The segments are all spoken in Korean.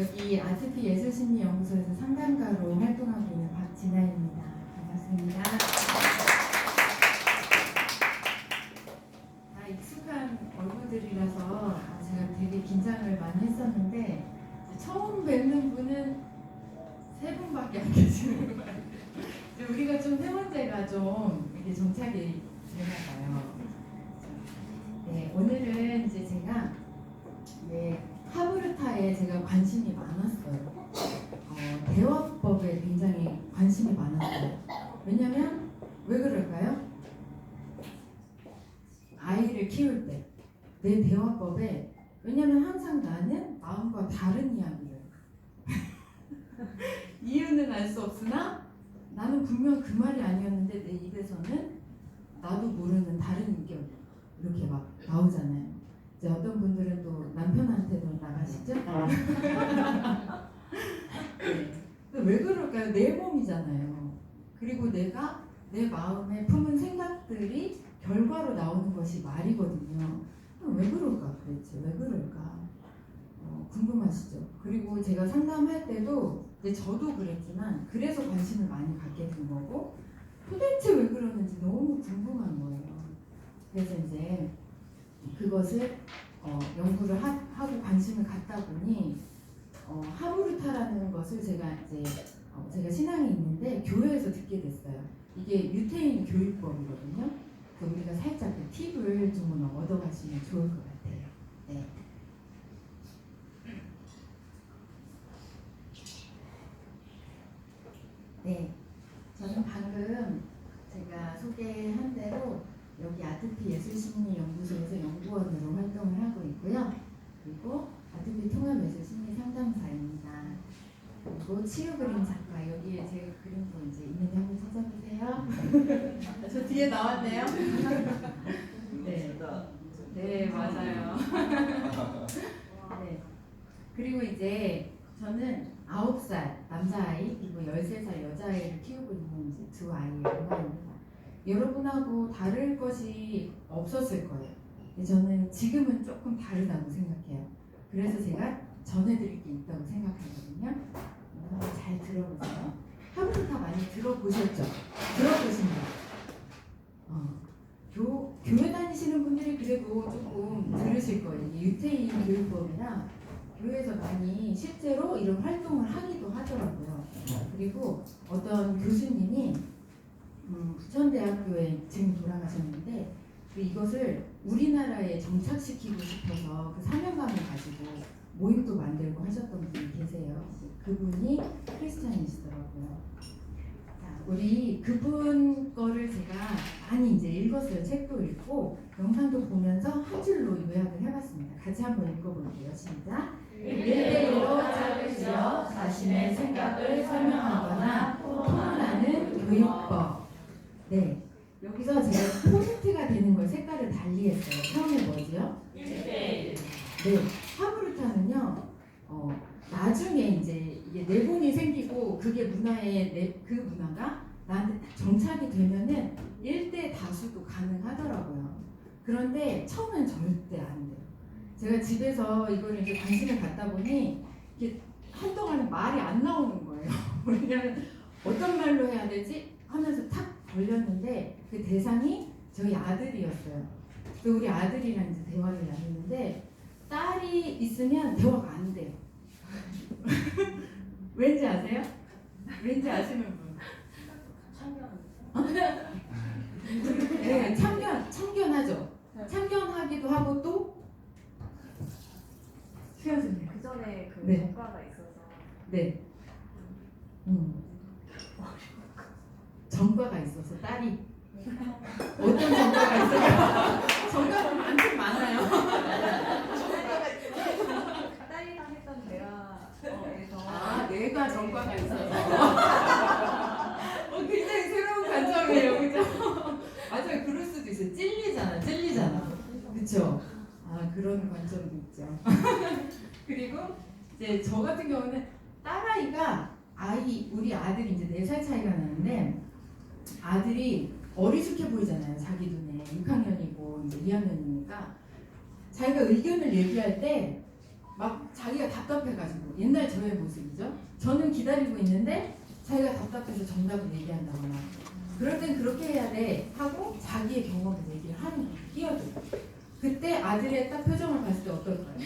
여기 아트피 예술심리연구소에서 상담가로 활동하고 있는 박진아입니다. 반갑습니다. 다 익숙한 얼굴들이라서 제가 되게 긴장을 많이 했었는데 처음 뵙는 분은 세 분밖에 안 계시는 것 같아요. 우리가 좀 세 번째가 좀 이렇게 정착이 되나 봐요. 네, 오늘은 이제 제가 하브르타에 제가 관심이 많았어요. 대화법에 굉장히 관심이 많았어요. 왜냐면 왜 그럴까요? 아이를 키울 때 내 대화법에, 왜냐면 항상 나는 마음과 다른 이야기를 이유는 알 수 없으나 나는 분명 그 말이 아니었는데 내 입에서는 나도 모르는 다른 인격 이렇게 막 나오잖아요. 이제 어떤 분들은 또 남편한테도 나가시죠? 네. 왜 그럴까요? 내 몸이잖아요. 그리고 내가 내 마음에 품은 생각들이 결과로 나오는 것이 말이거든요. 왜 그럴까 도대체? 왜 그럴까? 궁금하시죠? 그리고 제가 상담할 때도 이제 저도 그랬지만 그래서 관심을 많이 갖게 된 거고 도대체 왜 그러는지 너무 궁금한 거예요. 그래서 이제 그것을 연구를 하고 관심을 갖다 보니 하브르타라는 것을 제가 신앙이 있는데 교회에서 듣게 됐어요. 이게 유태인 교육법이거든요. 그래서 우리가 살짝 그 팁을 좀 얻어가시면 좋을 것 같아요. 네. 네, 저는 방금 제가 소개한 대로 여기 아트피 예술심리연구소에서 연구원으로 활동을 하고 있고요. 그리고 아트피 통합예술심리 상담사입니다. 그리고 치유그림 작가, 여기에 제 그림도 이제 있는데 한번 찾아보세요. 저 뒤에 나왔네요. 네, 네 맞아요. 네. 그리고 이제 저는 9살 남자아이 그리고 13살 여자아이를 키우고 있는 이제 두 아이의 엄마입니다. 여러분하고 다를 것이 없었을 거예요. 근데 저는 지금은 조금 다르다고 생각해요. 그래서 제가 전해드릴 게 있다고 생각하거든요. 한번 잘 들어보세요. 하브르타 많이 들어보셨죠? 들어보십니다. 교회 다니시는 분들이 그래도 조금 들으실 거예요. 이게 유태인 교육법이라 교회에서 많이 실제로 이런 활동을 하기도 하더라고요. 그리고 어떤 교수님이 부천대학교에 지금 돌아가셨는데 이것을 우리나라에 정착시키고 싶어서 그 사명감을 가지고 모임도 만들고 하셨던 분이 계세요. 그분이 크리스찬이시더라고요. 자, 우리 그분 거를 제가 많이 이제 읽었어요. 책도 읽고 영상도 보면서 한 줄로 요약을 해봤습니다. 같이 한번 읽어볼게요. 시작. 1대1로 짝을 지어 자신의 생각을 설명하거나 토론하는 교육법. 네, 여기서 제가 포인트가 되는 걸 색깔을 달리했어요. 처음에 뭐지요? 1대1. 네, 하브르타는요. 나중에 이제 이게 내분이 생기고 그게 그 문화가 나한테 정착이 되면은 1대 다수도 가능하더라고요. 그런데 처음엔 절대 안 돼요. 제가 집에서 이걸 이제 관심을 갖다 보니 이게 한동안 말이 안 나오는 거예요. 왜냐면 어떤 말로 해야 되지 하면서 탁 걸렸는데 그 대상이 저희 아들이었어요. 그래서 우리 아들이랑 이제 대화를 나누는데 딸이 있으면 대화가 안 돼요. 왠지 아세요? 왠지 아시는 분? 네, 참견하죠. 참견하기도 하고 또 수연선생님. 그 전에 그 네. 전과가 있어서. 네. 전과가 있어서 딸이 어떤 전과가 있어요? 전과가 많긴 많아요. 딸이랑 했던 대화에서 내가 전과가 있어서. 굉장히 새로운 관점이에요, 그죠? 맞아요, 그럴 수도 있어요. 찔리잖아. 그쵸? 그런 관점도 있죠. 그리고 이제 저 같은 경우는 딸아이가 우리 아들이 이제 4살 차이가 나는데 아들이 어리숙해 보이잖아요. 자기 눈에 6학년이고 이제 2학년이니까 자기가 의견을 얘기할 때 막 자기가 답답해가지고 옛날 저의 모습이죠. 저는 기다리고 있는데 자기가 답답해서 정답을 얘기한다거나 그럴 땐 그렇게 해야 돼 하고 자기의 경험을 얘기를 하는 거예요. 끼어들어. 그때 아들의 딱 표정을 봤을 때 어떨까요?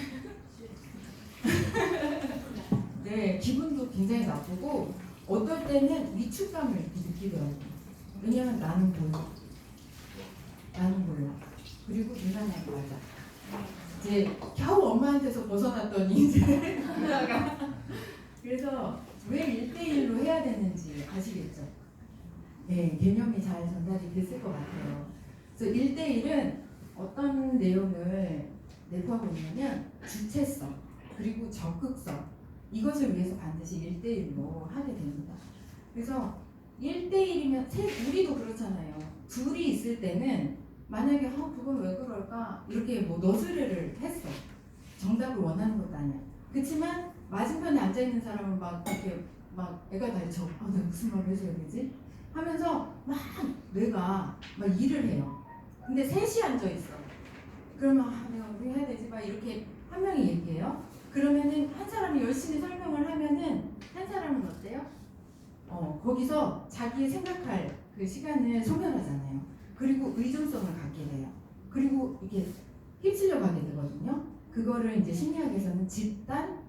네, 기분도 굉장히 나쁘고 어떨 때는 위축감을 이렇게 느끼더라고요. 왜냐면 나는 몰라. 나는 몰라. 그리고 누나는 맞아. 이제 겨우 엄마한테서 벗어났더니 이제 누나가 그래서 왜 1대1로 해야 되는지 아시겠죠? 네, 개념이 잘 전달이 됐을 것 같아요. 그래서 1대1은 어떤 내용을 내포하고 있냐면 주체성, 그리고 적극성 이것을 위해서 반드시 1대1로 하게 됩니다. 그래서 1대1이면 우리도 그렇잖아요. 둘이 있을 때는 만약에 그건 왜 그럴까 이렇게 뭐 너스레를 했어. 정답을 원하는 것도 아니야. 그렇지만 맞은편에 앉아있는 사람은 막 이렇게 막 애가 다쳐. 내가 무슨 말을 해줘야 되지? 하면서 막 뇌가 막 일을 해요. 근데 셋이 앉아있어. 그러면 내가 어떻게 해야 되지? 막 이렇게 한 명이 얘기해요. 그러면은 한 사람이 열심히 설명을 하면은 한 사람은 어때요? 거기서 자기의 생각할 그 시간을 소멸하잖아요. 그리고 의존성을 갖게 돼요. 그리고 이게 휩쓸려 가게 되거든요. 그거를 이제 심리학에서는 집단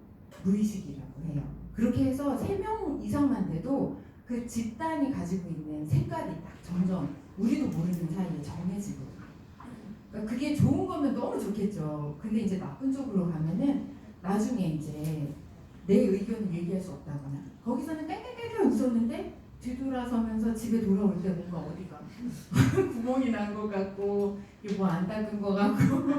무의식이라고 해요. 그렇게 해서 3명 이상만 돼도 그 집단이 가지고 있는 색깔이 딱 점점 우리도 모르는 사이에 정해지고. 그러니까 그게 좋은 거면 너무 좋겠죠. 근데 이제 나쁜 쪽으로 가면은 나중에 이제 내 의견을 얘기할 수 없다거나 거기서는 땡땡땡땡 웃었는데 뒤돌아서면서 집에 돌아올 때 뭔가 어디가 구멍이 난 것 같고 뭐 안 닦은 것 같고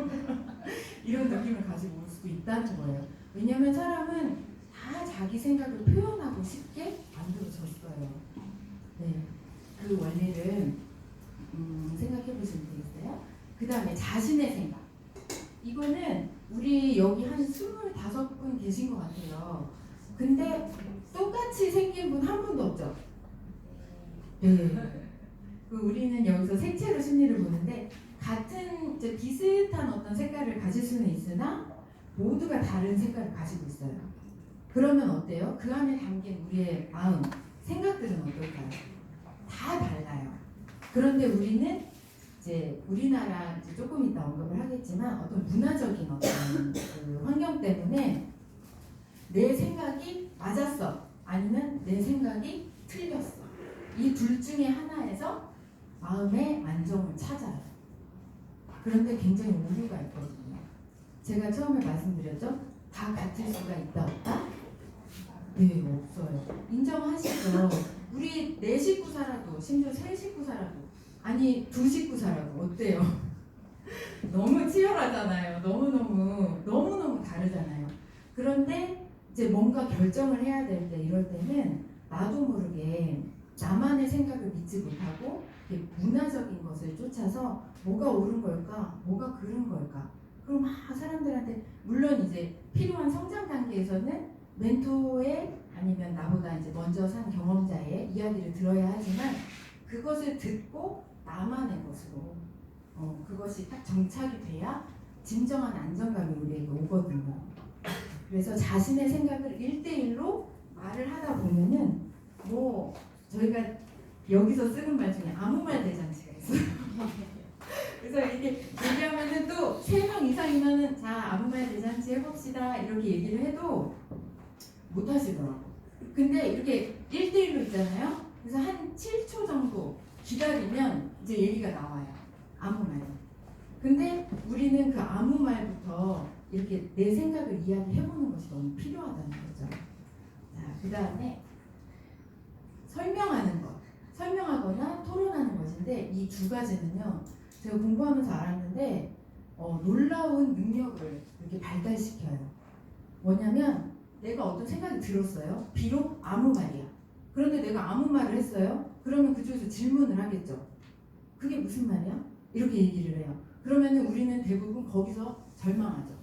이런 느낌을 가지고 올 수도 있다는 거예요. 왜냐하면 사람은 다 자기 생각을 표현하고 쉽게 만들어졌어요. 네, 그 원리를 생각해 보시면 되겠어요. 그 다음에 자신의 생각. 이거는 우리 여기 한 25분 계신 것 같아요. 근데 똑같이 생긴 분 한 분도 없죠? 네. 우리는 여기서 색채로 심리를 보는데 같은 이제 비슷한 어떤 색깔을 가질 수는 있으나 모두가 다른 색깔을 가지고 있어요. 그러면 어때요? 그 안에 담긴 우리의 마음, 생각들은 어떨까요? 다 달라요. 그런데 우리는 이제 우리나라 이제 조금 이따 언급을 하겠지만 어떤 문화적인 어떤 그 환경 때문에 내 생각이 맞았어 아니면 내 생각이 틀렸어 이 둘 중에 하나에서 마음의 안정을 찾아요. 그런데 굉장히 오류가 있거든요. 제가 처음에 말씀드렸죠? 다 같을 수가 있다 없다? 네, 없어요. 인정하시죠? 우리 4식구 살아도 심지어 3식구 살아도 아니 2식구 살아도 어때요? 너무 치열하잖아요. 너무너무 다르잖아요. 그런데 이제 뭔가 결정을 해야 될 때 이럴 때는 나도 모르게 나만의 생각을 믿지 못하고 문화적인 것을 쫓아서 뭐가 옳은 걸까? 뭐가 그른 걸까? 그럼 막 사람들한테 물론 이제 필요한 성장 단계에서는 멘토의 아니면 나보다 이제 먼저 산 경험자의 이야기를 들어야 하지만 그것을 듣고 나만의 것으로 그것이 딱 정착이 돼야 진정한 안정감이 우리에게 오거든요. 그래서 자신의 생각을 1대1로 말을 하다 보면은 뭐 저희가 여기서 쓰는 말 중에 아무 말 대잔치가 있어요. 그래서 이렇게 얘기하면은 또 3명 이상이면은 자 아무 말 대잔치 해봅시다 이렇게 얘기를 해도 못 하시더라고. 근데 이렇게 1대1로 있잖아요. 그래서 한 7초 정도 기다리면 이제 얘기가 나와요. 아무 말. 근데 우리는 그 아무 말부터 이렇게 내 생각을 이야기해보는 것이 너무 필요하다는 거죠. 자, 그 다음에 설명하는 것. 설명하거나 토론하는 것인데 이 두 가지는요. 제가 공부하면서 알았는데 놀라운 능력을 이렇게 발달시켜요. 뭐냐면 내가 어떤 생각이 들었어요. 비록 아무 말이야. 그런데 내가 아무 말을 했어요. 그러면 그쪽에서 질문을 하겠죠. 그게 무슨 말이야? 이렇게 얘기를 해요. 그러면 우리는 대부분 거기서 절망하죠.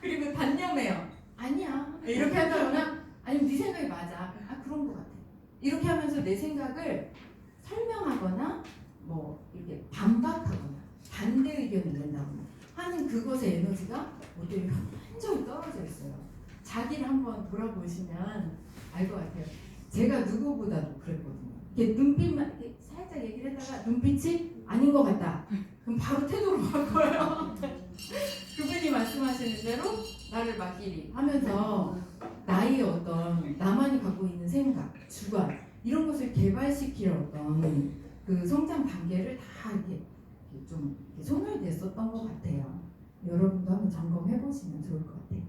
그리고 단념해요. 아니야. 이렇게 한다거나 아니면 네 생각이 맞아. 그런 것 같아. 이렇게 하면서 내 생각을 설명하거나 뭐 이렇게 반박하거나 반대 의견을 낸다거나 하는 그것의 에너지가 모델이 완전히 떨어져 있어요. 자기를 한번 돌아보시면 알 것 같아요. 제가 누구보다도 그랬거든요. 이렇게 눈빛만 이렇게 살짝 얘기를 했다가 눈빛이 아닌 것 같다. 그럼 바로 태도로 바꿔요. 그분이 말씀하시는 대로 나를 맡기리 하면서 나의 어떤 나만이 갖고 있는 생각, 주관 이런 것을 개발시킬 어떤 그 성장 단계를 다 이렇게 좀 소멸됐었던 것 같아요. 여러분도 한번 점검해 보시면 좋을 것 같아요.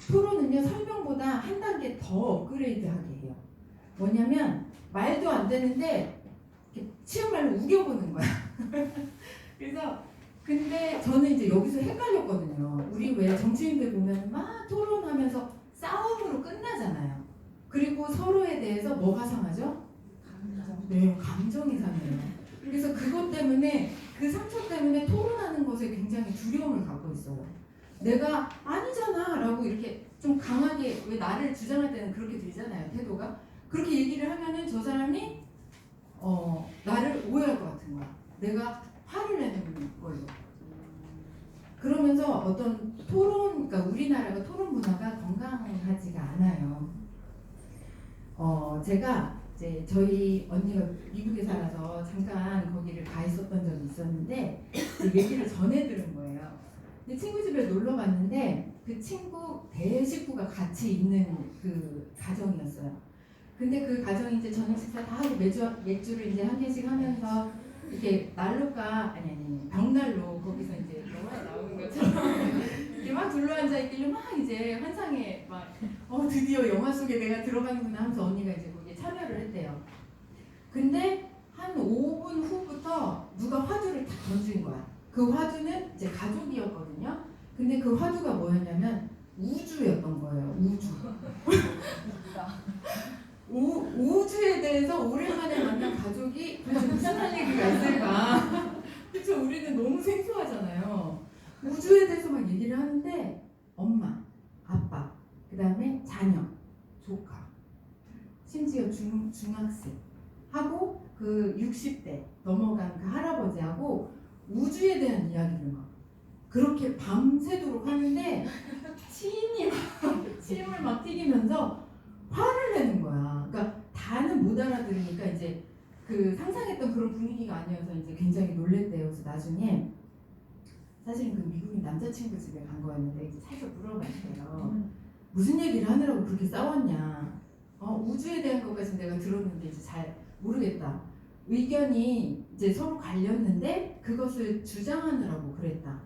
토론은요 설명보다 한 단계 더 업그레이드하게 해요. 뭐냐면 말도 안 되는데 이렇게 치은 말로 우겨보는 거야. 그래서 근데 저는 이제 여기서 헷갈렸거든요. 우리 왜 정치인들 보면 막 토론하면서 싸움으로 끝나잖아요. 그리고 서로에 대해서 뭐가 상하죠? 네, 감정이 상해요. 그래서 그것 때문에 그 상처 때문에 토론하는 것에 굉장히 두려움을 갖고 있어요. 내가 아니잖아 라고 이렇게 좀 강하게 왜 나를 주장할 때는 그렇게 들잖아요. 태도가 그렇게 얘기를 하면은 저 사람이 나를 오해할 것 같은 거야. 내가 화를 내는 걸로. 그러면서 어떤 그러니까 우리나라가 토론 문화가 건강하지가 않아요. 제가 이제 저희 언니가 미국에 살아서 잠깐 거기를 가 있었던 적이 있었는데 얘기를 전해 들은 거예요. 근데 친구 집에 놀러 갔는데 그 친구 대식구가 같이 있는 그 가정이었어요. 근데 그 가정이 이제 저녁 식사 다 하고 맥주를 이제 한 개씩 하면서 이렇게 난로가 아니 벽난로 거기서 이제 영화에 나오는 것처럼 이렇게 막 둘러앉아 있길래 막 이제 환상에 막 드디어 영화 속에 내가 들어가는구나 하면서 언니가 이제 거기에 참여를 했대요. 근데 한 5분 후부터 누가 화두를 탁 던진 거야. 그 화두는 이제 가족이었거든요. 근데 그 화두가 뭐였냐면 우주였던 거예요. 우주에 대해서 오랜만에 만난 가족이 도대체 무슨 할 얘기가 있을까? 그쵸? 우리는 너무 생소하잖아요. 우주에 대해서 막 얘기를 하는데 엄마, 아빠, 그 다음에 자녀, 조카, 심지어 중학생 하고 그 60대 넘어간 그 할아버지하고 우주에 대한 이야기를 막 그렇게 밤새도록 하는데 침을 막 튀기면서 화를 내는 거야. 그러니까 다는 못 알아들으니까 이제 그 상상했던 그런 분위기가 아니어서 이제 굉장히 놀랬대요. 그래서 나중에 사실은 그 미국인 남자친구 집에 간 거였는데 이제 살짝 물어봤어요. 무슨 얘기를 하느라고 그렇게 싸웠냐. 우주에 대한 것까지 내가 들었는데 이제 잘 모르겠다. 의견이 이제 서로 갈렸는데 그것을 주장하느라고 그랬다.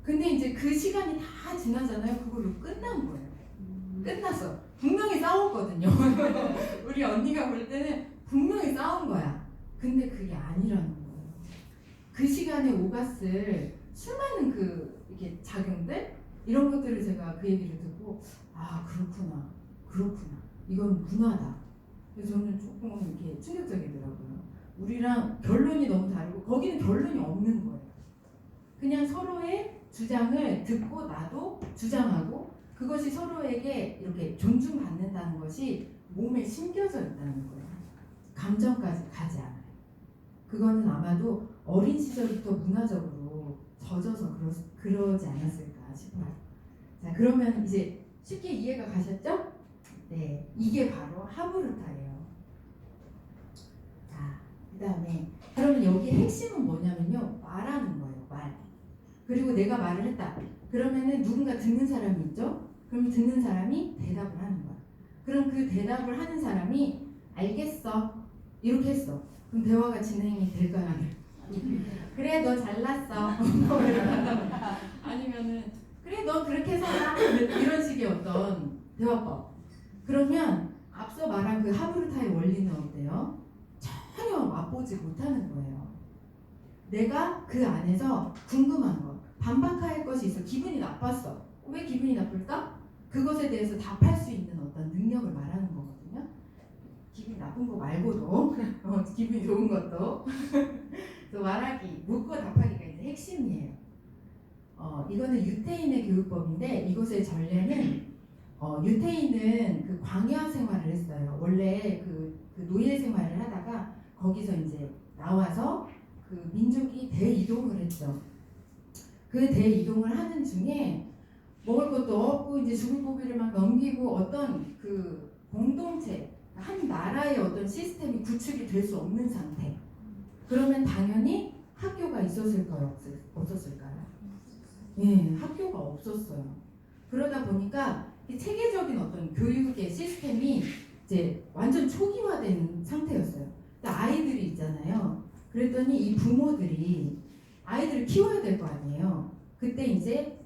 근데 이제 그 시간이 다 지나잖아요. 그걸로 끝난 거예요. 끝났어. 분명히 싸웠거든요. 우리 언니가 볼 때는 분명히 싸운 거야. 근데 그게 아니라는 거예요. 그 시간에 오갔을 수많은 그 이렇게 작용들 이런 것들을 제가 그 얘기를 듣고 그렇구나. 이건 문화다. 그래서 저는 조금 이렇게 충격적이더라고요. 우리랑 결론이 너무 다르고 거기는 결론이 없는 거예요. 그냥 서로의 주장을 듣고 나도 주장하고 그것이 서로에게 이렇게 존중받는다는 것이 몸에 심겨져 있다는 거예요. 감정까지 가지 않아요. 그거는 아마도 어린 시절부터 문화적으로 젖어서 그러지 않았을까 싶어요. 자, 그러면 이제 쉽게 이해가 가셨죠? 네, 이게 바로 하브루타예요. 자, 그 다음에 그러면 여기 핵심은 뭐냐면요, 말하는 거예요. 말. 그리고 내가 말을 했다. 그러면은 누군가 듣는 사람이 있죠? 그럼 듣는 사람이 대답을 하는 거야. 그럼 그 대답을 하는 사람이 알겠어. 이렇게 했어. 그럼 대화가 진행이 될까요? 그래, 너 잘났어. 아니면은 그래, 너 그렇게 살아. 이런 식의 어떤 대화법. 그러면 앞서 말한 그 하브루타의 원리는 어때요? 전혀 맛보지 못하는 거예요. 내가 그 안에서 궁금한 거, 반박할 것이 있어. 기분이 나빴어. 왜 기분이 나쁠까? 그것에 대해서 답할 수 있는 어떤 능력을 말하는 거거든요. 기분이 나쁜 거 말고도 기분이 좋은 것도 그래서 말하기, 묻고 답하기가 이제 핵심이에요. 이거는 유태인의 교육법인데 이것의 전례는 유태인은 그 광야 생활을 했어요. 원래 그 노예 생활을 하다가 거기서 이제 나와서 그 민족이 대이동을 했죠. 그 대이동을 하는 중에 먹을 것도 없고 이제 죽을 고비를 막 넘기고 어떤 그 공동체, 한 나라의 어떤 시스템이 구축이 될 수 없는 상태. 그러면 당연히 학교가 있었을까요? 없었을까요? 예, 학교가 없었어요. 그러다 보니까 이 체계적인 어떤 교육의 시스템이 이제 완전 초기화된 상태였어요. 아이들이 있잖아요. 그랬더니 이 부모들이 아이들을 키워야 될 거 아니에요. 그때 이제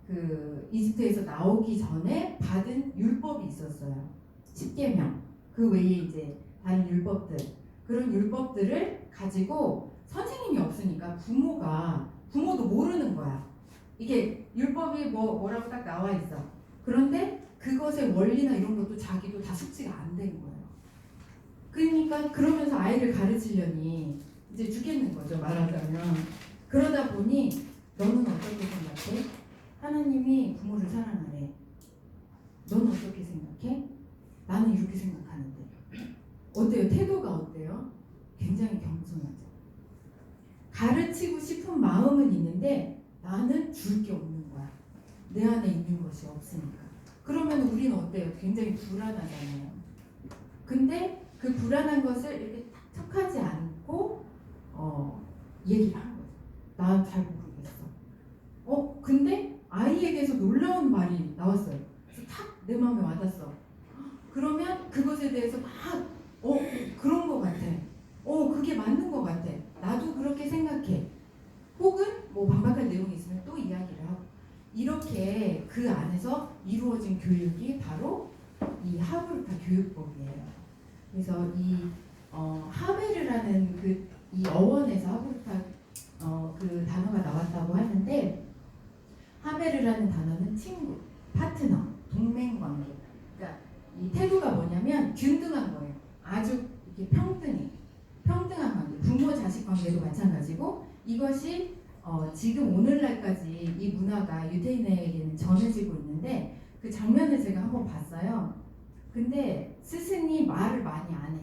그 이집트에서 나오기 전에 받은 율법이 있었어요. 10계명. 그 외에 이제 다른 율법들. 그런 율법들을 가지고 선생님이 없으니까 부모도 모르는 거야. 이게 율법이 뭐라고 딱 나와 있어. 그런데 그것의 원리나 이런 것도 자기도 다 숙지가 안 된 거예요. 그러니까 그러면서 아이를 가르치려니 이제 죽겠는 거죠, 말하자면. 그러다 보니 너는 어떻게 생각해? 하나님이 부모를 사랑하래. 너는 어떻게 생각해? 나는 이렇게 생각하는데. 어때요? 태도가 어때요? 굉장히 겸손하죠. 가르치고 싶은 마음은 있는데 나는 줄 게 없는 거야. 내 안에 있는 것이 없으니까. 그러면 우리는 어때요? 굉장히 불안하잖아요. 근데 그 불안한 것을 이렇게 탁 척하지 않고 얘기를 하는 거죠. 난 잘 모르겠어. 근데 아이에게서 놀라운 말이 나왔어요. 그래서 탁 내 마음에 와닿았어. 그러면 그것에 대해서 막 그런 거 같아. 그게 맞는 거 같아. 나도 그렇게 생각해. 혹은 뭐 반박할 내용이 있으면 또 이야기를 하고. 이렇게 그 안에서 이루어진 교육이 바로 이 하브르타 교육법이에요. 그래서 이 하베르라는 이 어원에서 하브르타 그 단어가 나왔다고 하는데, 하베르라는 단어는 친구, 파트너, 동맹 관계. 그러니까 이 태도가 뭐냐면 균등한 거예요. 아주 이렇게 평등한 관계. 부모 자식 관계도 마찬가지고, 이것이 지금 오늘날까지 이 문화가 유대인에게는 전해지고 있는데, 그 장면을 제가 한번 봤어요. 근데 스승이 말을 많이 안 해.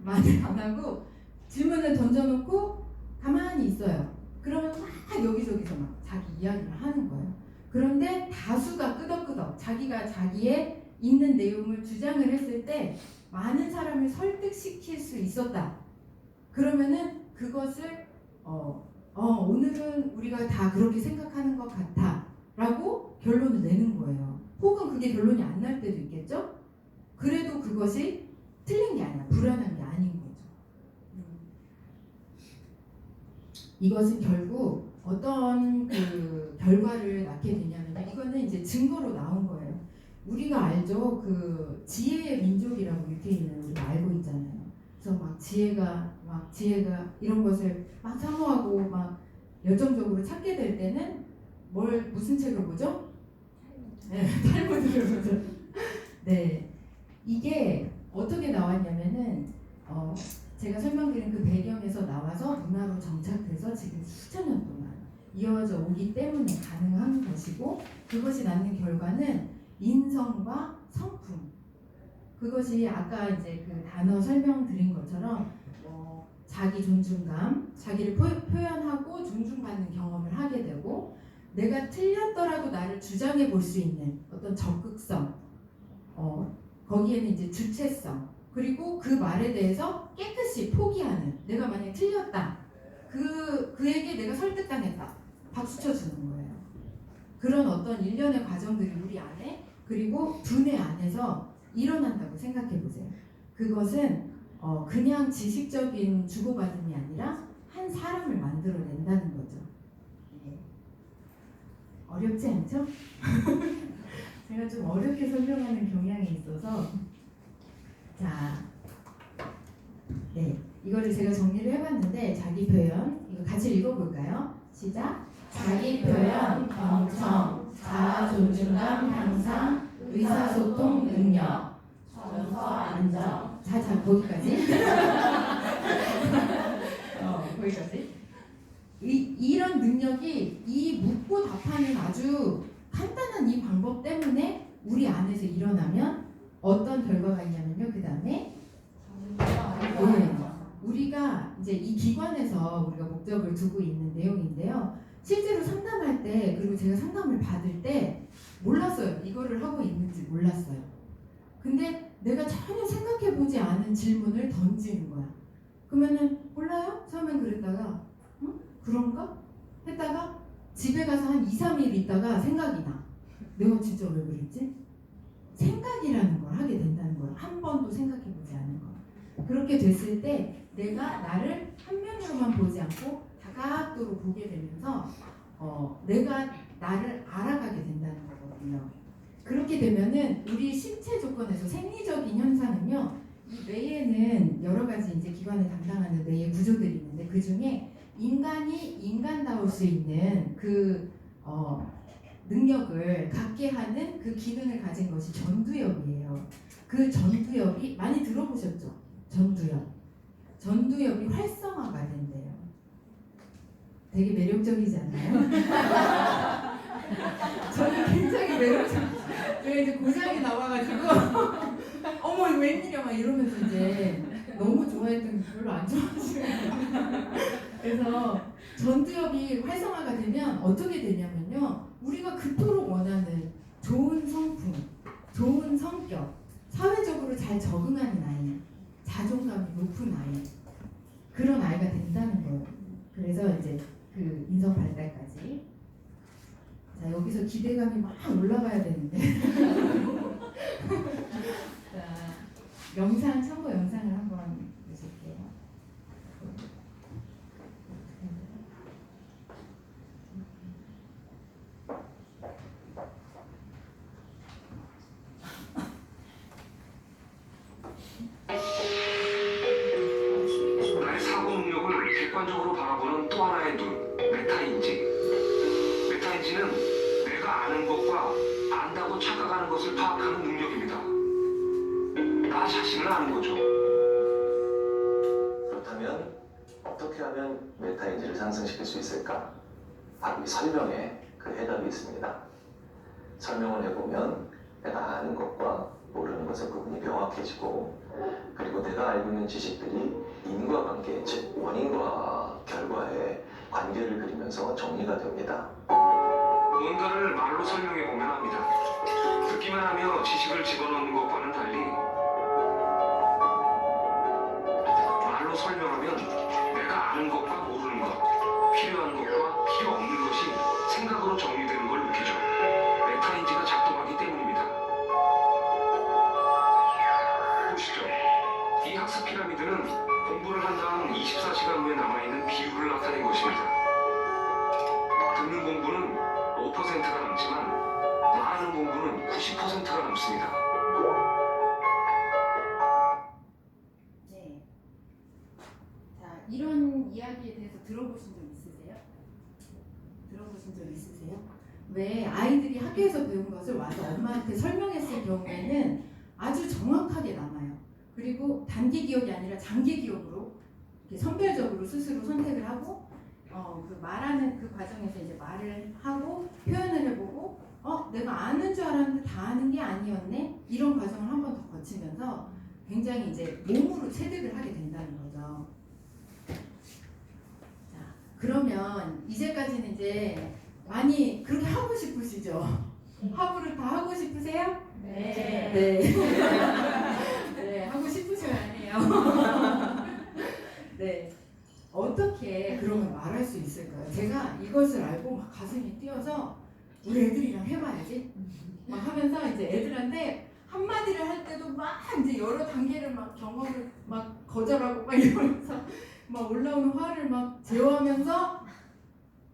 말을 안 하고 질문을 던져놓고 가만히 있어요. 그러면 막 여기저기서 막 자기 이야기를 하는 거예요. 그런데 다수가 끄덕끄덕 자기가 자기의 있는 내용을 주장을 했을 때 많은 사람을 설득시킬 수 있었다. 그러면은 그것을 오늘은 우리가 다 그렇게 생각하는 것 같아 라고 결론을 내는 거예요. 혹은 그게 결론이 안 날 때도 있겠죠? 그래도 그것이 틀린 게 아니라 불안한 게 아닌 거죠. 이것은 결국 어떤 그 결과를 낳게 되냐면, 이거는 이제 증거로 나온 거예요. 우리가 알죠? 그 지혜의 민족이라고 유태인은 우리가 알고 있잖아요. 그래서 막 지혜가 이런 것을 막 사모하고 막 열정적으로 찾게 될 때는 무슨 책을 보죠? 네, 탈무드를 보죠. 네, 이게 어떻게 나왔냐면은 제가 설명드린 그 배경에서 나와서 문화로 정착돼서 지금 수천 년 동안 이어져 오기 때문에 가능한 것이고, 그것이 낳는 결과는 인성과 성품. 그것이 아까 이제 그 단어 설명드린 것처럼 자기 존중감, 자기를 표현하고 존중받는 경험을 하게 되고, 내가 틀렸더라도 나를 주장해 볼 수 있는 어떤 적극성, 거기에는 이제 주체성, 그리고 그 말에 대해서 깨끗이 포기하는, 내가 만약에 틀렸다, 그에게 내가 설득당했다, 박수 쳐주는 거예요. 그런 어떤 일련의 과정들이 우리 안에, 그리고 두뇌 안에서 일어난다고 생각해 보세요. 그것은 그냥 지식적인 주고받음이 아니라 한 사람을 만들어낸다는 거죠. 네. 어렵지 않죠? 제가 좀 어렵게 설명하는 경향이 있어서, 자, 네, 이거를 제가 정리를 해봤는데, 자기 표현 이거 같이 읽어볼까요? 시작. 자기 표현, 경청, 자아 존중감 향상, 의사소통 능력, 정서 안정. 자, 거기까지. 거기까지. 이런 능력이 이 묻고 답하는 아주 간단한 이 방법 때문에 우리 안에서 일어나면 어떤 결과가 있냐면요. 그 다음에 우리가 이제 이 기관에서 우리가 목적을 두고 있는 내용인데요. 실제로 상담할 때 그리고 제가 상담을 받을 때 몰랐어요. 이거를 하고 있는지 몰랐어요. 근데 내가 전혀 생각해보지 않은 질문을 던지는 거야. 그러면은 몰라요? 처음엔 그랬다가 응? 그런가? 했다가 집에 가서 한 2, 3일 있다가 생각이 나. 내가 진짜 왜 그랬지? 생각이라는 걸 하게 된다는 거야. 한 번도 생각해보지 않은 거. 그렇게 됐을 때 내가 나를 한 면으로만 보지 않고 다각도로 보게 되면서 내가 나를 알아가게 된다는 거거든요. 그렇게 되면은 우리 신체 조건에서 생리적인 현상은요, 이 뇌에는 여러 가지 이제 기관을 담당하는 뇌의 구조들이 있는데 그 중에 인간이 인간다울 수 있는 그 능력을 갖게 하는 그 기능을 가진 것이 전두엽이에요. 그 전두엽이 많이 들어보셨죠? 전두엽이 활성화가 된대요. 되게 매력적이지 않나요? 저는 굉장히 매력적. 제가 이제 고장이 나와가지고 어머 이거 웬일이야 막 이러면서 이제 너무 좋아했던 게 별로 안 좋아하시거든요. 그래서 전두엽이 활성화가 되면 어떻게 되냐면요, 우리가 그토록 원하는 좋은 성품, 좋은 성격, 사회적으로 잘 적응하는 아이, 자존감이 높은 아이, 그런 아이가 된다는 거예요. 그래서 이제 그 인성 발달까지. 자, 여기서 기대감이 막 올라가야 되는데. 자, 참고 영상을 한번 보실게요. 나의 사고 능력을 객관적으로 바라보는 또 하나의 눈, 메타인지. 메타인지는 내가 아는 것과 안다고 착각하는 것을 파악하는 능력입니다. 나 자신을 아는 거죠. 그렇다면 어떻게 하면 메타인지를 상승시킬 수 있을까? 바로 이 설명에 그 해답이 있습니다. 설명을 해보면 내가 아는 것과 모르는 것의 구분이 명확해지고, 그리고 내가 알고 있는 지식들이 인과관계, 즉 원인과 결과의 관계를 그리면서 정리가 됩니다. 뭔가를 말로 설명해보면 합니다. 듣기만 하며 지식을 집어넣는 것과는 달리 말로 설명하면 내가 아는 것과 모르는 것, 필요한 것과 필요 없는 것이 생각으로 정리되는 걸 느끼죠. 메타인지가 작동하기 때문입니다. 보시죠. 이 학습 피라미드는 공부를 한 다음 24시간 후에 남아있는 비율을 나타낸 것입니다. 듣는 공부는 5%가 남지만 말하는 공부는 90%가 남습니다. 네. 자, 이런 이야기에 대해서 들어보신 적 있으세요? 들어보신 적 있으세요? 왜 아이들이 학교에서 배운 것을 와서 엄마한테 설명했을 경우에는 아주 정확하게 남아요. 그리고 단기 기억이 아니라 장기 기억으로 이렇게 선별적으로 스스로 선택을 하고 그 말하는 그 과정에서 이제 말을 하고 표현을 해보고 내가 아는 줄 알았는데 다 아는 게 아니었네, 이런 과정을 한 번 더 거치면서 굉장히 이제 몸으로 체득을 하게 된다는 거죠. 자, 그러면 이제까지는 이제 많이 그렇게 하고 싶으시죠? 화부를 다 하고 싶으세요? 네. 네. 네, 하고 싶으셔야 해요. 네. 어떻게 그러면 말할 수 있을까요? 제가 이것을 알고 막 가슴이 뛰어서 우리 애들이랑 해봐야지 막 하면서 이제 애들한테 한마디를 할 때도 막 이제 여러 단계를 막 경험을 막 거절하고 막 이러면서 막 올라오는 화를 막 제어하면서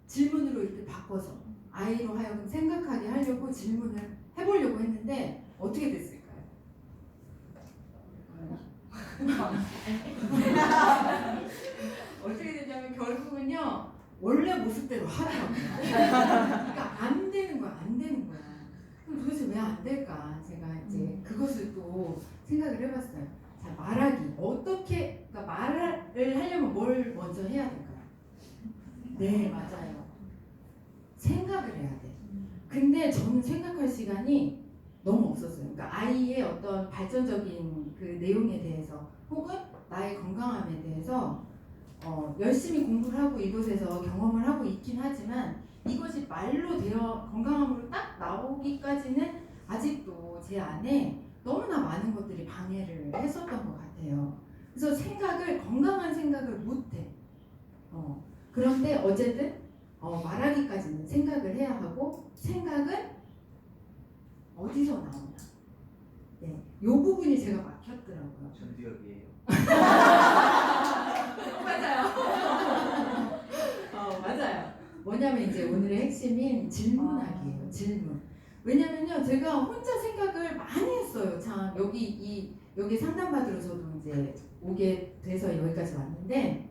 질문으로 이렇게 바꿔서 아이로 하여금 생각하게 하려고 질문을 해보려고 했는데 어떻게 됐을까요? 어떻게 되냐면 결국은요 원래 모습대로 하더라고요. 그러니까 안 되는 거야, 안 되는 거야. 그럼 도대체 왜 안 될까? 제가 이제 그것을 또 생각을 해봤어요. 자, 말하기 어떻게, 그러니까 말을 하려면 뭘 먼저 해야 될까요? 네, 맞아요. 생각을 해야 돼. 근데 저는 생각할 시간이 너무 없었어요. 그러니까 아이의 어떤 발전적인 그 내용에 대해서 혹은 나의 건강함에 대해서 열심히 공부를 하고 이곳에서 경험을 하고 있긴 하지만 이것이 말로 되어 건강함으로 딱 나오기까지는 아직도 제 안에 너무나 많은 것들이 방해를 했었던 것 같아요. 그래서 건강한 생각을 못해. 그런데 어쨌든 말하기까지는 생각을 해야 하고 생각은 어디서 나오냐. 네, 이 부분이 제가 막혔더라고요. 전두엽이에요. 맞아요. 맞아요. 뭐냐면 이제 오늘의 핵심인 질문하기예요. 질문. 왜냐면요, 제가 혼자 생각을 많이 했어요. 참 여기 상담받으러 저도 이제 오게 돼서 여기까지 왔는데,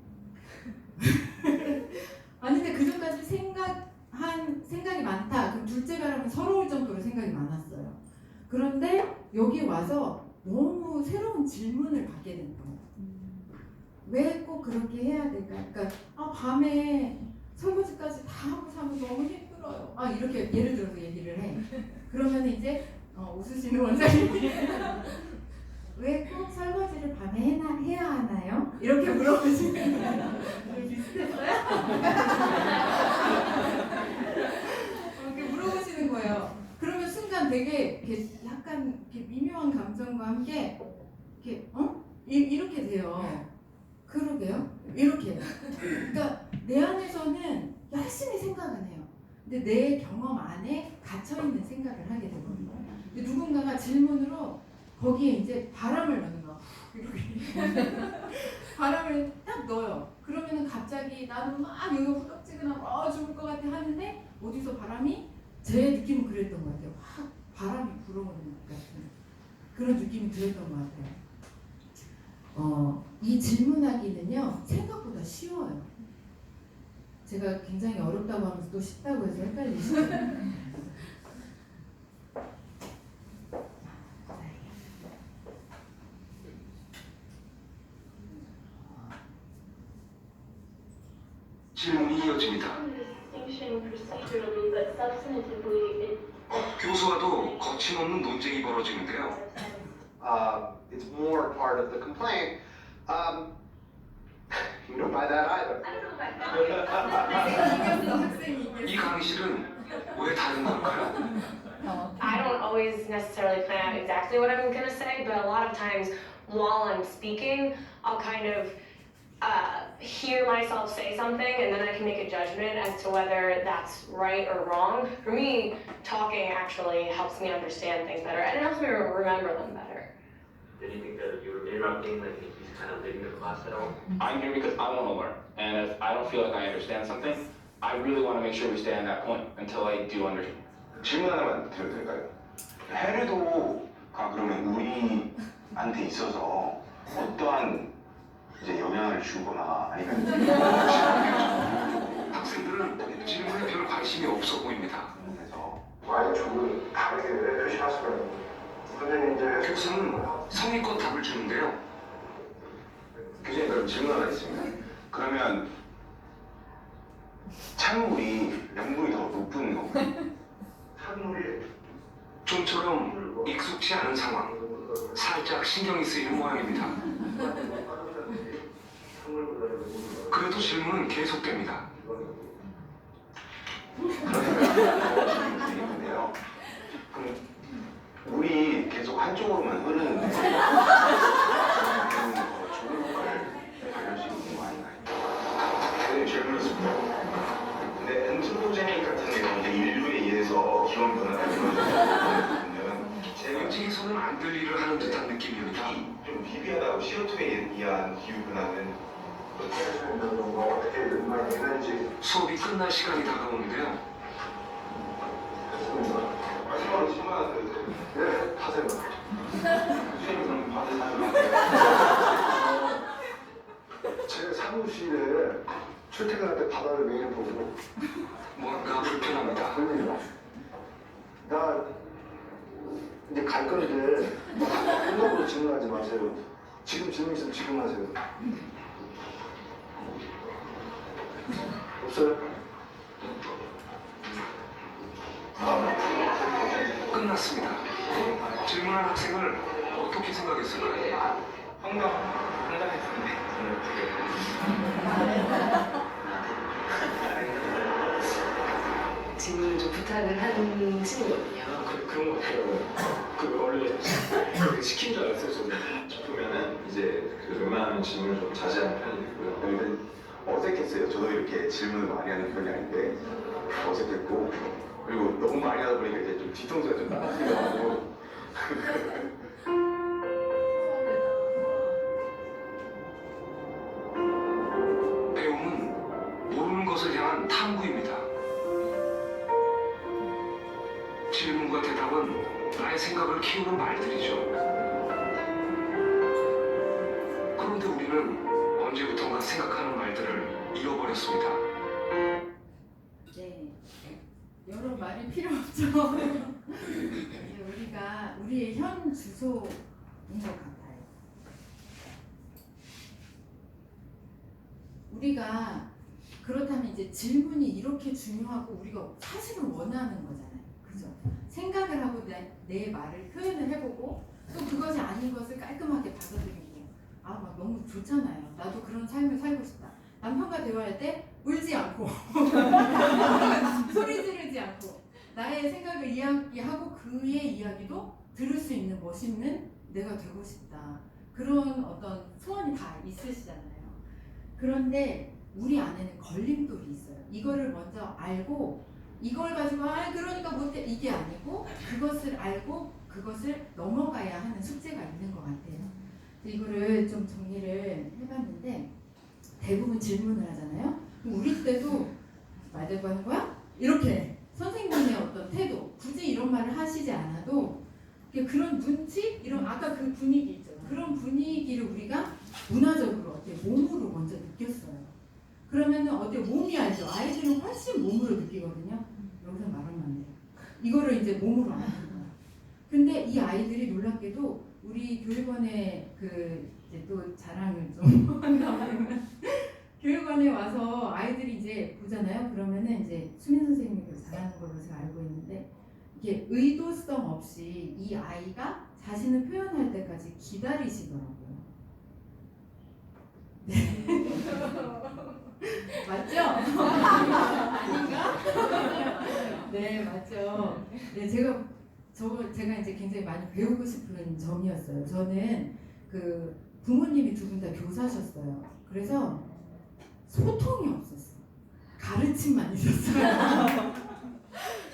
아닌데 그 전까지 생각이 많다. 그럼 둘째가라면 서러울 정도로 생각이 많았어요. 그런데 여기 와서 너무 새로운 질문을 받게 된 거예요. 왜 꼭 그렇게 해야 될까? 그러니까 밤에 설거지까지 다 하고 사면 너무 힘들어요. 이렇게 예를 들어서 얘기를 해. 그러면 이제 웃으시는 원장님이 왜 꼭 설거지를 밤에 해야 하나요? 이렇게 물어보시는 거예요. 비슷했어요? 이렇게 물어보시는 거예요. 그러면 순간 되게 약간 이렇게 미묘한 감정과 함께 이렇게 돼요. 그러게요. 이렇게. 그러니까 내 안에서는 열심히 생각은 해요. 근데 내 경험 안에 갇혀있는 생각을 하게 되거든요. 근데 누군가가 질문으로 거기에 이제 바람을 넣는 거야. 이렇게. 바람을 딱 넣어요. 그러면은 갑자기 나는 막 여기가 후덥지근하고 죽을 것 같아 하는데 어디서 바람이 제 느낌은 그랬던 것 같아요. 확 바람이 불어오는 것 같은 그런 느낌이 들었던 것 같아요. 이 질문하기는요 생각보다 쉬워요. 제가 굉장히 어렵다고 하면서 또 쉽다고 해서 헷갈리시죠? 질문이 이어집니다. 교수와도 거침없는 논쟁이 벌어지는데요. It's more part of the complaint. You don't buy that either. 이 강의실은 왜 다른 걸까요? I don't always necessarily plan out exactly what I'm going to say, but a lot of times while I'm speaking, I'll kind of hear myself say something and then I can make a judgment as to whether that's right or wrong. For me, talking actually helps me understand things better and it helps me remember them better. Did you think that you were interrupting, like he's kind of leading the class at all? I'm here because I want to learn, and if I don't feel like I understand something, I really want to make sure we stay on that point until I do understand. 질문 하나만 드려도 될까요? 해외도가 그러면 우리한테 있어서 어떠한 이제 영향을 주거나 아니면 학생들은 질문에 별 관심이 없어 보입니다. 그래서 많이 좀 다르게 표시하시더라고요. 선생님 이제 교수는 성의껏 답을 주는데요. 교수님 그럼 질문 하나 있습니다. 그러면 찬물이 염분이 더 높은 건가요? 찬물이 좀처럼 익숙치 않은 상황, 살짝 신경이 쓰이는 모양입니다. 그래도 질문은 계속됩니다. 그런데요. 그럼 물이 계속 한쪽으로만 흐르는데 더 좋은 효과를 발휘할 수 있는 거 아닌가요? 네, 질문했습니다. 근데 엔트로제닉 같은 경우는 인류에 의해서 기온 변화가 이루어지는 왠지 손은 안 될 일을 하는 듯한 느낌입니다. 좀 비비하다고 CO2에 의한 기후 변화는 어떻게 할 수 있는 건가 어떻게 되는지 수업이 끝날 시간이 다가오는데요. 했습니다. 마지막으로 질문 하나 드려도 돼요? 네, 하세요. 교수님 그럼 받을 사람 제 사무실에 출퇴근할 때 바다를 매일 보고 뭔가 불편합니다. 그러네요. 나 이제 갈 건데 생각으로 질문하지 마세요. 지금 질문 있으면 지금 하세요. 없어요? 끝났습니다. 질문한 학생을 어떻게 생각했을까요? 황당했습니다. 질문을 좀 부탁을 한 친구거든요. 그런 거 같아요. 원래 시킨 줄 알았어요. 저는. 싶으면은 이제 그 웬만하면 질문을 좀 자제하는 편이 되고요. 그러니까 어색했어요. 저도 이렇게 질문을 많이 하는 편이 아닌데 어색했고 그리고 너무 많이 하다 보니까 이제 좀 뒤통수가 좀 나가기도 하고 배움은 모르는 것을 향한 탐구입니다. 질문과 대답은 나의 생각을 키우는 말들이죠. 그런데 우리는 언제부턴가 생각하는 말들을 잃어버렸습니다. 네, 여러 말이 필요 없죠. 이제 우리가 우리의 현 주소인 것 같아요. 우리가 그렇다면 이제 질문이 이렇게 중요하고 우리가 사실은 원하는 거잖아요. 그죠? 생각을 하고 내 말을 표현을 해보고 또 그것이 아닌 것을 깔끔하게 받아들이고 막 너무 좋잖아요. 나도 그런 삶을 살고 싶다. 남편과 대화할 때 울지 않고 소리 지르지 않고 나의 생각을 이야기하고 그의 이야기도 들을 수 있는 멋있는 내가 되고 싶다. 그런 어떤 소원이 다 있으시잖아요. 그런데 우리 안에는 걸림돌이 있어요. 이거를 먼저 알고 이걸 가지고 그러니까 못해 이게 아니고 그것을 알고 그것을 넘어가야 하는 숙제가 있는 것 같아요. 이거를 좀 정리를 해봤는데 대부분 질문을 하잖아요. 그럼 우리 때도 말 대꾸 하는 거야? 이렇게 선생님의 어떤 태도 굳이 이런 말을 하시지 않아도 그런 눈치 이런 아까 그 분위기 있죠. 그런 분위기를 우리가 문화적으로 어때 몸으로 먼저 느꼈어요. 그러면은 어때 몸이 알죠. 아이들은 훨씬 몸으로 느끼거든요. 여기서 말하면 안 돼요. 이거를 이제 몸으로 아는 거야. 근데 이 아이들이 놀랍게도 우리 교육원에 그 이제 또 자랑을 좀 한다면 교육원에 와서 아이들이 이제 보잖아요. 그러면은 이제 수민 선생님께서 잘하는 걸로 제가 알고 있는데 이게 의도성 없이 이 아이가 자신을 표현할 때까지 기다리시더라고요. 네. 맞죠? 아닌가? 네, 맞죠. 네, 제가 이제 굉장히 많이 배우고 싶은 점이었어요. 저는 그 부모님이 두 분 다 교사셨어요. 그래서 소통이 없었어요. 가르침만 있었어요.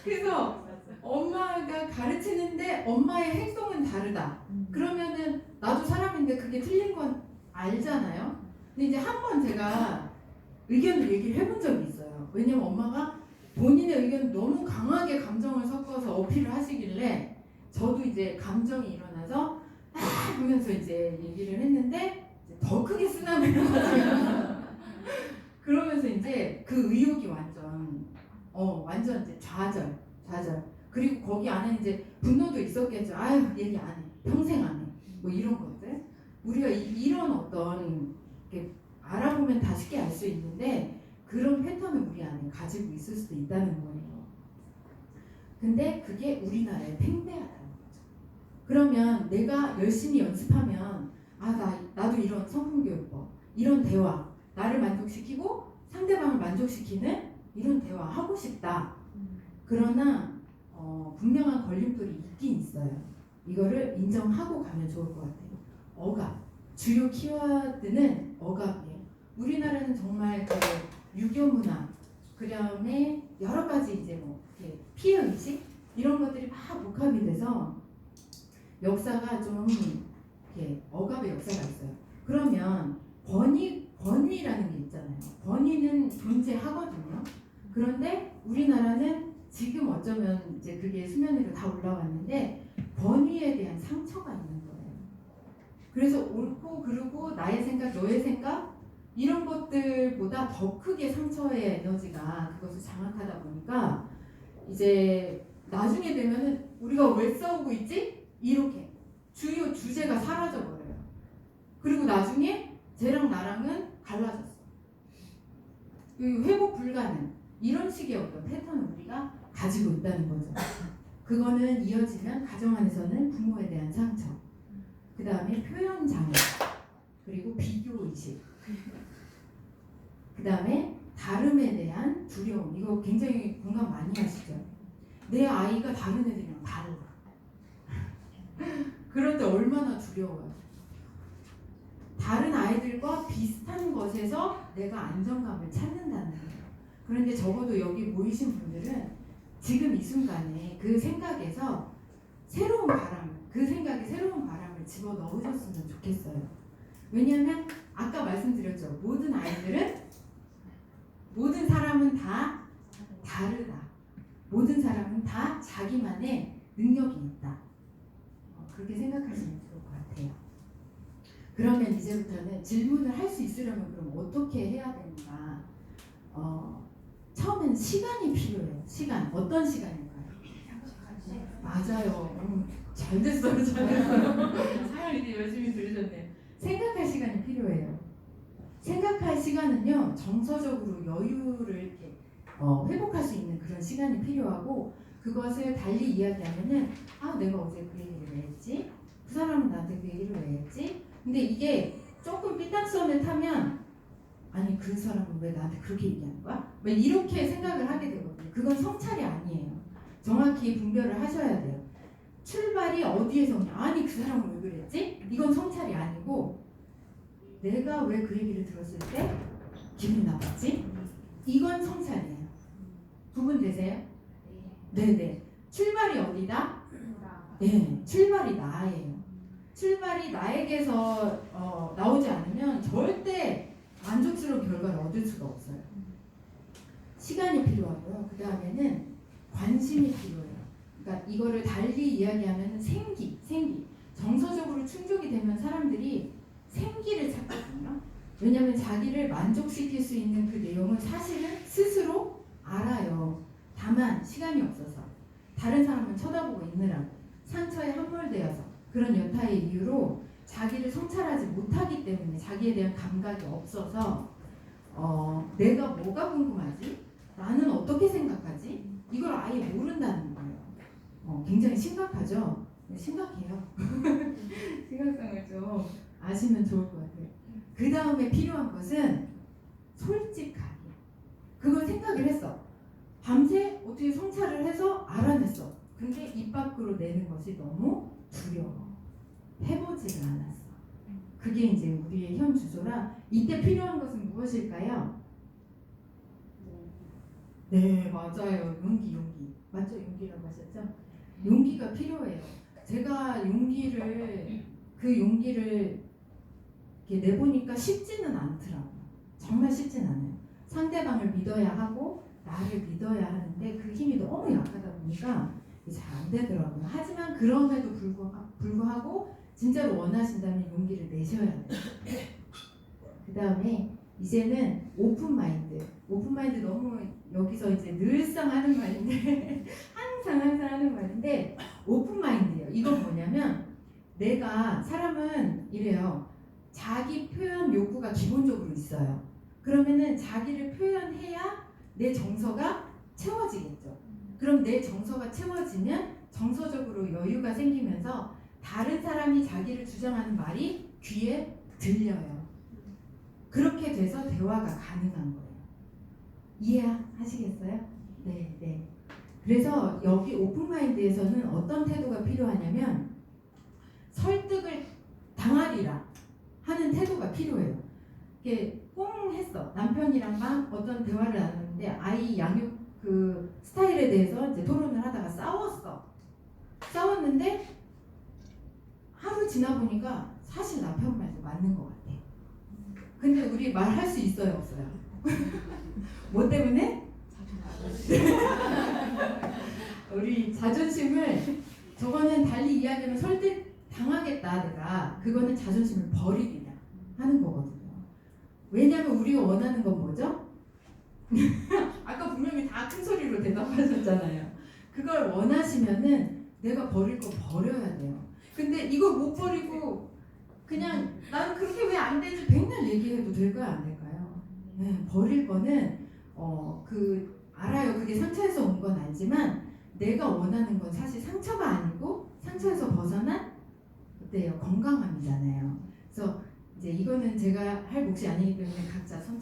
그래서 엄마가 가르치는데 엄마의 행동은 다르다. 그러면은 나도 사람인데 그게 틀린 건 알잖아요. 근데 이제 한 번 제가 의견을 얘기를 해본 적이 있어요. 왜냐면 엄마가 본인의 의견을 너무 강하게 감정을 섞어서 어필을 하시길래 저도 이제 감정이 일어나서 하면서 이제 얘기를 했는데 이제 더 크게 쓰나미를 맞아요. 그러면서 이제 그 의욕이 완전 이제 좌절. 그리고 거기 안에 이제 분노도 있었겠죠. 아유 얘기 안 해. 평생 안 해. 뭐 이런 것들. 우리가 이런 어떤 알아보면 다 쉽게 알 수 있는데 그런 패턴을 우리 안에 가지고 있을 수도 있다는 거예요. 근데 그게 우리나라에 팽배하다는 거죠. 그러면 내가 열심히 연습하면 나도 이런 성품교육법, 이런 대화, 나를 만족시키고 상대방을 만족시키는 이런 대화 하고 싶다. 그러나 분명한 걸림돌이 있긴 있어요. 이거를 인정하고 가면 좋을 것 같아요. 억압, 주요 키워드는 억압이에요. 우리나라는 정말 그 유교 문화, 그다음에 여러 가지 이제 뭐 피해 의식 이런 것들이 막 복합이 돼서 역사가 좀 억압의 역사가 있어요. 그러면 권위라는 게 있잖아요. 권위는 존재하거든요. 그런데 우리나라는 지금 어쩌면 이제 그게 수면 위로 다 올라왔는데 권위에 대한 상처가 있는 거예요. 그래서 옳고 그르고 나의 생각, 너의 생각 이런 것들보다 더 크게 상처의 에너지가 그것을 장악하다 보니까 이제 나중에 되면은 우리가 왜 싸우고 있지? 이렇게 주요 주제가 사라져 버려요. 그리고 나중에 쟤랑 나랑은 갈라졌어. 회복 불가능. 이런 식의 어떤 패턴을 우리가 가지고 있다는 거죠. 그거는 이어지면 가정 안에서는 부모에 대한 상처, 그 다음에 표현 장애, 그리고 비교 의식. 그 다음에 다름에 대한 두려움. 이거 굉장히 공감 많이 하시죠? 내 아이가 다른 애들이랑 다르다. 그럴 때 얼마나 두려워요. 다른 아이들과 비슷한 것에서 내가 안정감을 찾는다는 거예요. 그런데 적어도 여기 모이신 분들은 지금 이 순간에 그 생각에서 새로운 바람, 그 생각에 새로운 바람을 집어넣으셨으면 좋겠어요. 왜냐하면 아까 말씀드렸죠. 모든 아이들은, 모든 사람은 다 다르다. 모든 사람은 다 자기만의 능력이 있다. 그렇게 생각하시면 좋을 것 같아요. 그러면 이제부터는 질문을 할 수 있으려면 그럼 어떻게 해야 되는가? 처음엔 시간이 필요해요. 시간. 어떤 시간일까요? 맞아요. 잘 됐어요. 잘 됐어요. 사연 이제 열심히 들으셨네요. 생각할 시간이 필요해요. 생각할 시간은요, 정서적으로 여유를 이렇게 회복할 수 있는 그런 시간이 필요하고, 그것을 달리 이야기하면은, 아, 내가 어제 그 얘기를 왜 했지? 그 사람은 나한테 그 얘기를 왜 했지? 근데 이게 조금 삐딱선을 타면, 아니, 그 사람은 왜 나한테 그렇게 얘기하는 거야? 왜 이렇게 생각을 하게 되거든요. 그건 성찰이 아니에요. 정확히 분별을 하셔야 돼요. 출발이 어디에서 오냐? 아니, 그 사람은 왜 그랬지? 이건 성찰이 아니고, 내가 왜 그 얘기를 들었을 때 기분이 나빴지? 이건 성찰이에요. 구분되세요? 네네. 출발이 어디다? 네, 출발이 나예요. 출발이 나에게서 나오지 않으면 절대 만족스러운 결과를 얻을 수가 없어요. 시간이 필요하고요. 그 다음에는 관심이 필요해요. 그러니까 이거를 달리 이야기하면 생기. 정서적으로 충족이 되면 사람들이 생기를 찾거든요. 왜냐하면 자기를 만족시킬 수 있는 그 내용은 사실은 스스로 알아요. 다만 시간이 없어서, 다른 사람을 쳐다보고 있느라고, 상처에 함몰되어서, 그런 여타의 이유로 자기를 성찰하지 못하기 때문에, 자기에 대한 감각이 없어서 내가 뭐가 궁금하지? 나는 어떻게 생각하지? 이걸 아예 모른다는 거예요. 굉장히 심각하죠? 심각해요. 심각성을 좀 아시면 좋을 것 같아요. 그 다음에 필요한 것은 솔직하게. 그걸 생각을 했어. 밤새 어떻게 성찰을 해서 알아냈어. 근데 입 밖으로 내는 것이 너무 두려워. 해보지를 않았어. 그게 이제 우리의 현 주소라, 이때 필요한 것은 무엇일까요? 네, 맞아요. 용기. 맞죠? 용기라고 하셨죠? 용기가 필요해요. 제가 그 용기를 이렇게 내보니까 쉽지는 않더라고요. 정말 쉽진 않아요. 상대방을 믿어야 하고 나를 믿어야 하는데 그 힘이 너무 약하다 보니까 잘 안 되더라고요. 하지만 그럼에도 불구하고 진짜로 원하신다면 용기를 내셔야 돼요. 그 다음에 이제는 오픈마인드. 오픈마인드 너무 여기서 이제 늘상 하는 말인데 항상 하는 말인데 오픈마인드예요. 이건 뭐냐면, 사람은 이래요. 자기 표현 욕구가 기본적으로 있어요. 그러면은 자기를 표현해야 내 정서가 채워지겠죠. 그럼 내 정서가 채워지면 정서적으로 여유가 생기면서 다른 사람이 자기를 주장하는 말이 귀에 들려요. 그렇게 돼서 대화가 가능한 거예요. 이해하시겠어요? 네. 그래서 여기 오픈마인드에서는 어떤 태도가 필요하냐면, 설득을 당하리라 하는 태도가 필요해요. 이게 꽁 했어. 남편이랑 막 어떤 대화를 나누는데 아이 양육 그 스타일에 대해서 이제 토론을 하다가 싸웠는데 하루 지나 보니까 사실 남편 말도 맞는 것 같아. 근데 우리 말할 수 있어요, 없어요? 뭐 때문에? 우리 자존심을, 저거는 달리 이야기하면 설득 당하겠다 내가. 그거는 자존심을 버리리라 하는 거거든요. 왜냐면 우리가 원하는 건 뭐죠? 아까 분명히 다 큰 소리로 대답하셨잖아요. 그걸 원하시면은 내가 버릴 거 버려야 돼요. 근데 이걸 못 버리고 그냥 나는 그렇게 왜 안 되지 백날 얘기해도 될까요, 안 될까요? 네, 버릴 거는 알아요. 그게 상처에서 온 건 알지만 내가 원하는 건 사실 상처가 아니고 상처에서 벗어난 어때요? 건강함이잖아요. 그래서 이제 이거는 제가 할 몫이 아니기 때문에 각자 선택.